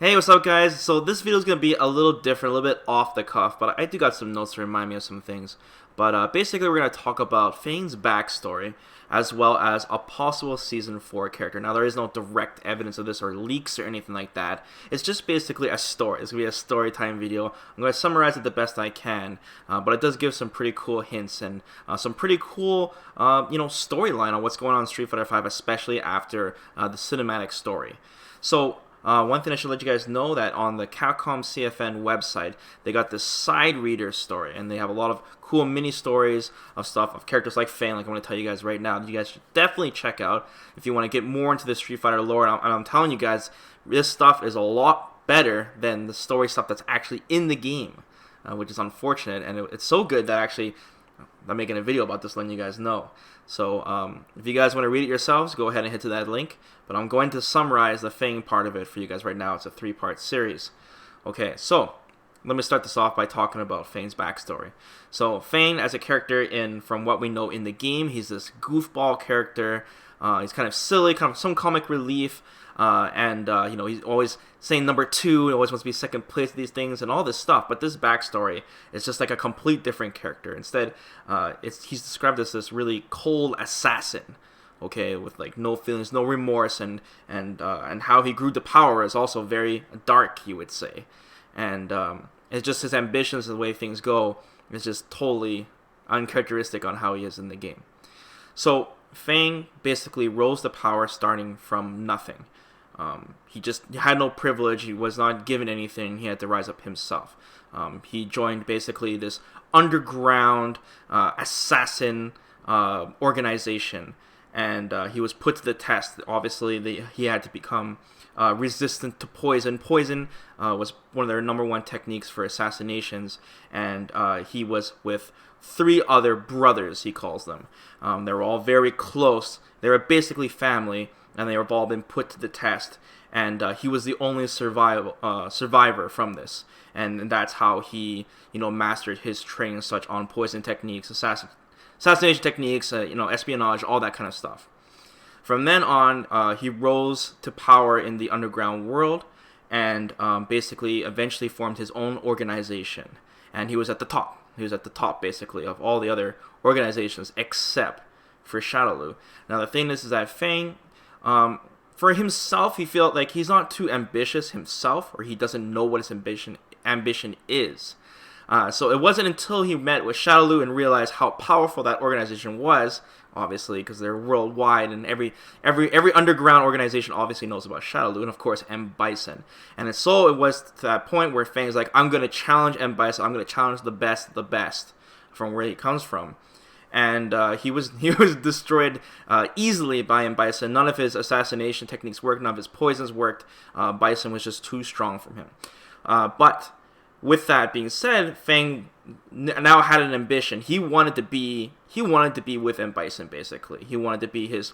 Hey, what's up, guys? So this video is going to be a little different, a little bit off the cuff, but I do got some notes to remind me of some things. But basically, we're going to talk about F.A.N.G's backstory, as well as a possible Season 4 character. Now, there is no direct evidence of this or leaks or anything like that. It's just basically a story. It's going to be a story time video. I'm going to summarize it the best I can, but it does give some pretty cool hints and some pretty cool, storyline on what's going on in Street Fighter V, especially after the cinematic story. So, one thing I should let you guys know that on the Capcom CFN website, they got this side reader story, and they have a lot of cool mini stories of stuff of characters like F.A.N.G, like I'm going to tell you guys right now, that you guys should definitely check out if you want to get more into the Street Fighter lore. And I'm telling you guys, this stuff is a lot better than the story stuff that's actually in the game, which is unfortunate, and it's so good that actually I'm making a video about this, letting you guys know. So if you guys want to read it yourselves, go ahead and hit to that link. But I'm going to summarize the F.A.N.G part of it for you guys right now. It's a 3-part series. Okay, so let me start this off by talking about F.A.N.G's backstory. So F.A.N.G as a character, from what we know in the game, he's this goofball character. He's kind of silly, kind of some comic relief. He's always saying number 2, he always wants to be second place at these things and all this stuff. But this backstory is just like a complete different character. Instead, he's described as this really cold assassin, okay, with like no feelings, no remorse, and how he grew to power is also very dark, you would say. And it's just his ambitions and the way things go is just totally uncharacteristic on how he is in the game. So F.A.N.G basically rose to power starting from nothing. He just had no privilege. He was not given anything. He had to rise up himself. He joined basically this underground assassin organization, and he was put to the test. Obviously, he had to become resistant to poison. Poison was one of their #1 techniques for assassinations, and he was with 3 other brothers, he calls them. They were all very close. They were basically family, and they were all been put to the test. And he was the only survivor from this, and that's how he, mastered his training and such on poison techniques, assassination techniques, espionage, all that kind of stuff. From then on, he rose to power in the underground world, and basically eventually formed his own organization. And he was at the top. He was at the top, basically, of all the other organizations except for Shadaloo. Now, the thing is that F.A.N.G, for himself, he felt like he's not too ambitious himself, or he doesn't know what his ambition is. So it wasn't until he met with Shadaloo and realized how powerful that organization was, obviously, because they're worldwide, and every underground organization obviously knows about Shadaloo, and of course M. Bison. And so it was to that point where F.A.N.G's like, I'm going to challenge M. Bison, I'm going to challenge the best from where he comes from. And he was destroyed easily by M. Bison. None of his assassination techniques worked, none of his poisons worked. Bison was just too strong from him. But with that being said, F.A.N.G now had an ambition. He wanted to be with M. Bison, basically. He wanted to be his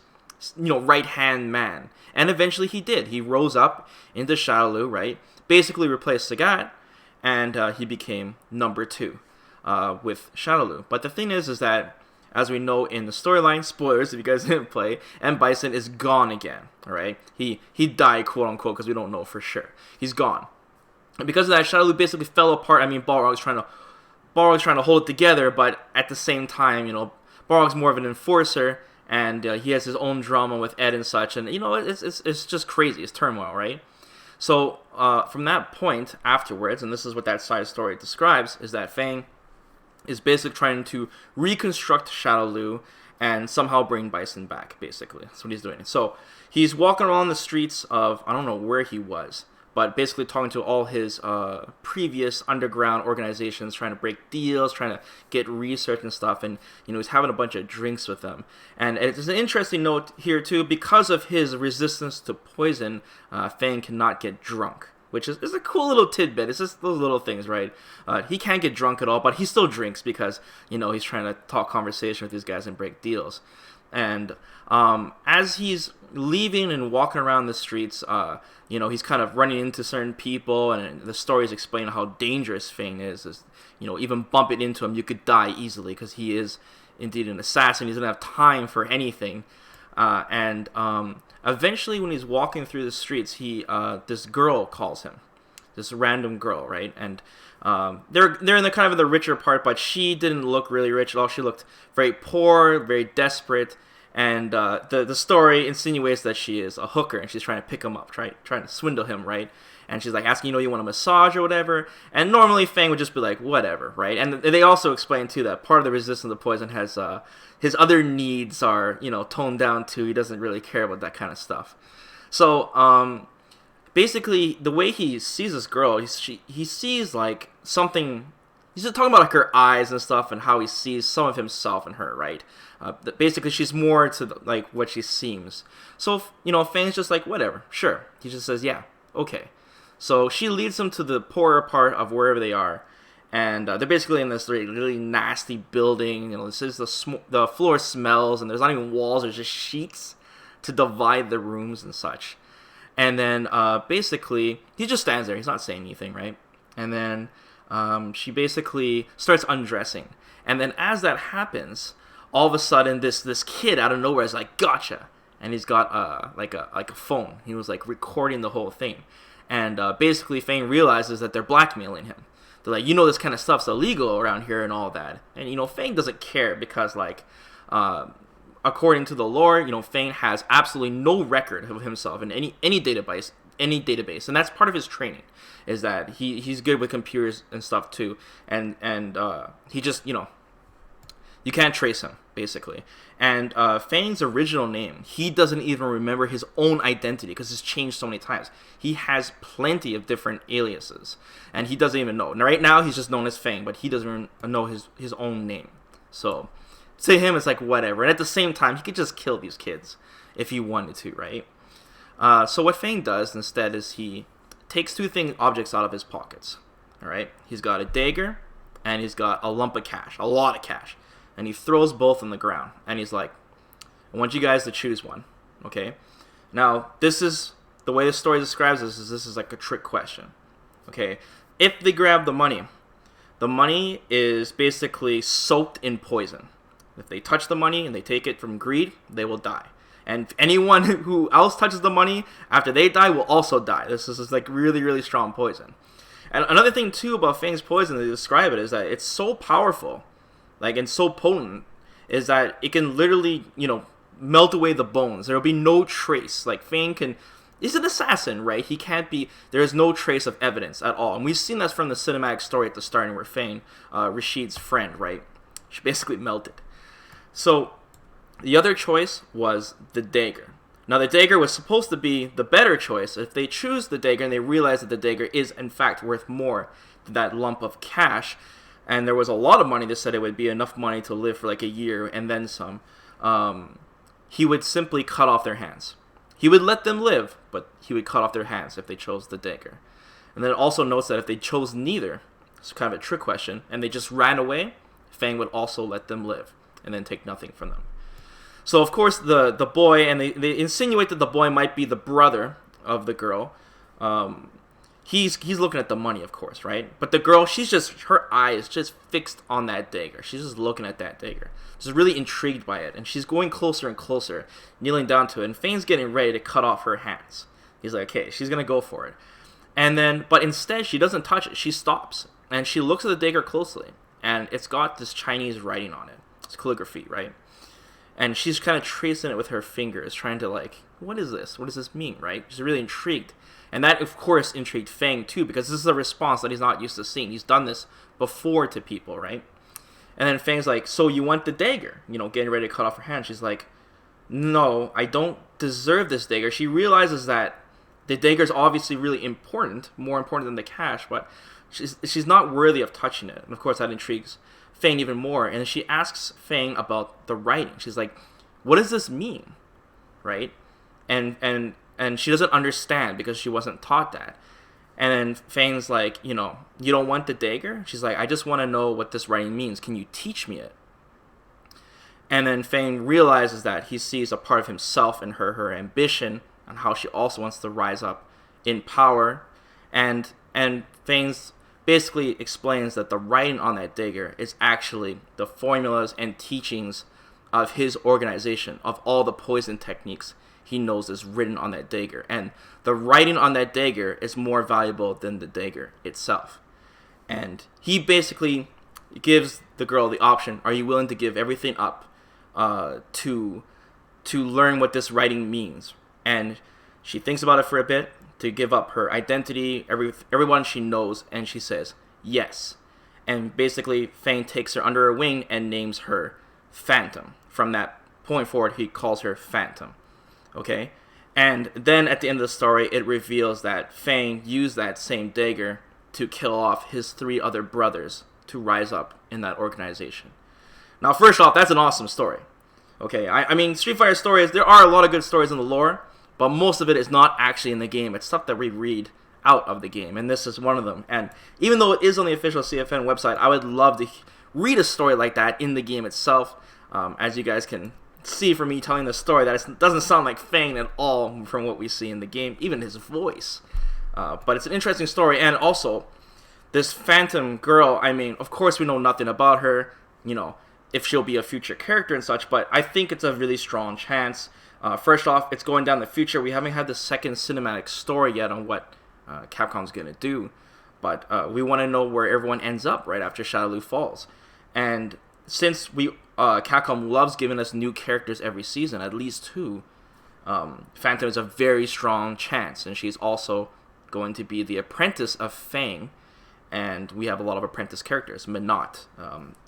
right-hand man. And eventually he did. He rose up into Shadaloo, right? Basically replaced Sagat, and he became number 2 with Shadaloo. But the thing is that, as we know in the storyline, spoilers if you guys didn't play, M. Bison is gone again, alright? He died, quote-unquote, because we don't know for sure. He's gone. And because of that, Shadaloo basically fell apart. I mean, Balrog's trying to hold it together, but at the same time, Balrog's more of an enforcer, and he has his own drama with Ed and such, and it's just crazy. It's turmoil, right? So from that point afterwards, and this is what that side story describes, is that F.A.N.G is basically trying to reconstruct Shadaloo and somehow bring Bison back, basically. That's what he's doing. So he's walking around the streets of, I don't know where he was, but basically talking to all his previous underground organizations, trying to break deals, trying to get research and stuff, and he's having a bunch of drinks with them. And it's an interesting note here too, because of his resistance to poison, F.A.N.G cannot get drunk, which is a cool little tidbit. It's just those little things, right? He can't get drunk at all, but he still drinks because he's trying to talk conversation with these guys and break deals. And as he's leaving and walking around the streets, he's kind of running into certain people, and the stories explain how dangerous F.A.N.G is. Even bumping into him, you could die easily because he is indeed an assassin. He doesn't have time for anything. and eventually, when he's walking through the streets, this girl calls him, this random girl, right? And they're in the kind of the richer part, but she didn't look really rich at all. She looked very poor, very desperate, and the story insinuates that she is a hooker and she's trying to pick him up, trying to swindle him, right? And she's like asking, you want a massage or whatever. And normally F.A.N.G would just be like, whatever, right? And they also explain too that part of the resistance to poison has his other needs are toned down too. He doesn't really care about that kind of stuff. So basically, the way he sees this girl, he sees like something. He's just talking about like her eyes and stuff, and how he sees some of himself in her, right? Basically, she's more to like what she seems. So F.A.N.G's just like, whatever, sure. He just says, yeah, okay. So she leads them to the poorer part of wherever they are, and they're basically in this really nasty building. This is the floor smells, and there's not even walls. There's just sheets to divide the rooms and such. And then basically he just stands there. He's not saying anything, right? And then she basically starts undressing. And then as that happens, all of a sudden this kid out of nowhere is like, gotcha. And he's got like a phone. He was like recording the whole thing. And basically F.A.N.G realizes that they're blackmailing him. They're like, this kind of stuff's illegal around here and all that. And F.A.N.G doesn't care because like according to the lore, F.A.N.G has absolutely no record of himself in any database, and that's part of his training, is that he's good with computers and stuff too, and he just you can't trace him basically. And F.A.N.G's original name, he doesn't even remember his own identity because it's changed so many times. He has plenty of different aliases, and he doesn't even know. Now, right now, he's just known as F.A.N.G, but he doesn't even know his own name. So to him, it's like whatever. And at the same time, he could just kill these kids if he wanted to, right? So what F.A.N.G does instead is he takes two objects out of his pockets. All right, he's got a dagger and he's got a lump of cash, a lot of cash. And he throws both on the ground. And he's like, I want you guys to choose one. Okay? Now, this is the way the story describes this is like a trick question. Okay? If they grab the money is basically soaked in poison. If they touch the money and they take it from greed, they will die. And anyone who else touches the money after they die will also die. This is like really, really strong poison. And another thing, too, about F.A.N.G's poison, they describe it, is that it's so powerful, and so potent, is that it can literally, melt away the bones. There will be no trace. Like, F.A.N.G he's an assassin, right? He can't be, there is no trace of evidence at all. And we've seen that from the cinematic story at the start, where F.A.N.G, Rashid's friend, right? She basically melted. So, the other choice was the dagger. Now, the dagger was supposed to be the better choice. If they choose the dagger and they realize that the dagger is, in fact, worth more than that lump of cash, and there was a lot of money that said it would be enough money to live for like a year and then some, he would simply cut off their hands. He would let them live, but he would cut off their hands if they chose the dagger. And then it also notes that if they chose neither, it's kind of a trick question, and they just ran away, F.A.N.G would also let them live and then take nothing from them. So, of course, the boy, and they insinuate that the boy might be the brother of the girl. He's looking at the money, of course, right? But the girl, her eye is just fixed on that dagger. She's just looking at that dagger. She's really intrigued by it. And she's going closer and closer, kneeling down to it. And F.A.N.G's getting ready to cut off her hands. He's like, okay, she's going to go for it. And then, but instead, she doesn't touch it. She stops. And she looks at the dagger closely. And it's got this Chinese writing on it. It's calligraphy, right? And she's kind of tracing it with her fingers, trying to like, what is this? What does this mean, right? She's really intrigued. And that, of course, intrigued F.A.N.G too, because this is a response that he's not used to seeing. He's done this before to people, right? And then F.A.N.G's like, so you want the dagger? Getting ready to cut off her hand. She's like, no, I don't deserve this dagger. She realizes that the dagger is obviously really important, more important than the cash, but she's not worthy of touching it. And, of course, that intrigues F.A.N.G even more. And she asks F.A.N.G about the writing. She's like, what does this mean? Right? And she doesn't understand because she wasn't taught that. And then F.A.N.G's like, you don't want the dagger? She's like, I just want to know what this writing means. Can you teach me it? And then F.A.N.G realizes that he sees a part of himself in her ambition, and how she also wants to rise up in power. And F.A.N.G basically explains that the writing on that dagger is actually the formulas and teachings of his organization, of all the poison techniques he knows is written on that dagger. And the writing on that dagger is more valuable than the dagger itself. And he basically gives the girl the option: are you willing to give everything up to learn what this writing means? And she thinks about it for a bit, to give up her identity, everyone she knows, and she says yes. And basically F.A.N.G takes her under her wing and names her Phantom. From that point forward, he calls her Phantom. Okay? And then at the end of the story, it reveals that F.A.N.G used that same dagger to kill off his 3 other brothers to rise up in that organization. Now, first off, that's an awesome story. Okay, I mean, Street Fighter stories, there are a lot of good stories in the lore, but most of it is not actually in the game. It's stuff that we read out of the game, and this is one of them. And even though it is on the official CFN website, I would love to read a story like that in the game itself. As you guys can see from me telling the story, that it doesn't sound like F.A.N.G at all from what we see in the game, even his voice. But it's an interesting story. And also, this Phantom girl, I mean, of course we know nothing about her, you know, if she'll be a future character and such, but I think it's a really strong chance. First off, it's going down the future. We haven't had the second cinematic story yet on what Capcom's going to do, but we want to know where everyone ends up right after Shadaloo falls. And since Capcom loves giving us new characters every season, at least 2, Phantom is a very strong chance, and she's also going to be the apprentice of F.A.N.G, and we have a lot of apprentice characters. Minot,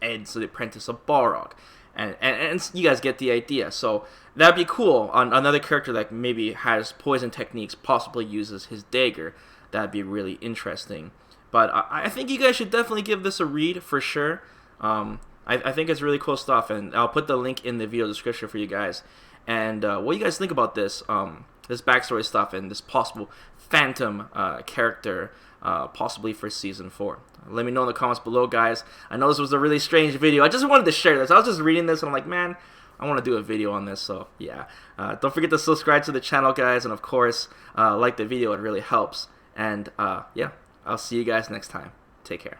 Ed's the apprentice of Balrog, and you guys get the idea. So that'd be cool. On another character that maybe has poison techniques, possibly uses his dagger, that'd be really interesting. But I think you guys should definitely give this a read for sure. I think it's really cool stuff, and I'll put the link in the video description for you guys. And what do you guys think about this this backstory stuff and this possible Phantom character, possibly for Season 4? Let me know in the comments below, guys. I know this was a really strange video. I just wanted to share this. I was just reading this, and I'm like, man, I want to do a video on this, so yeah. Don't forget to subscribe to the channel, guys, and of course, like the video. It really helps. And yeah, I'll see you guys next time. Take care.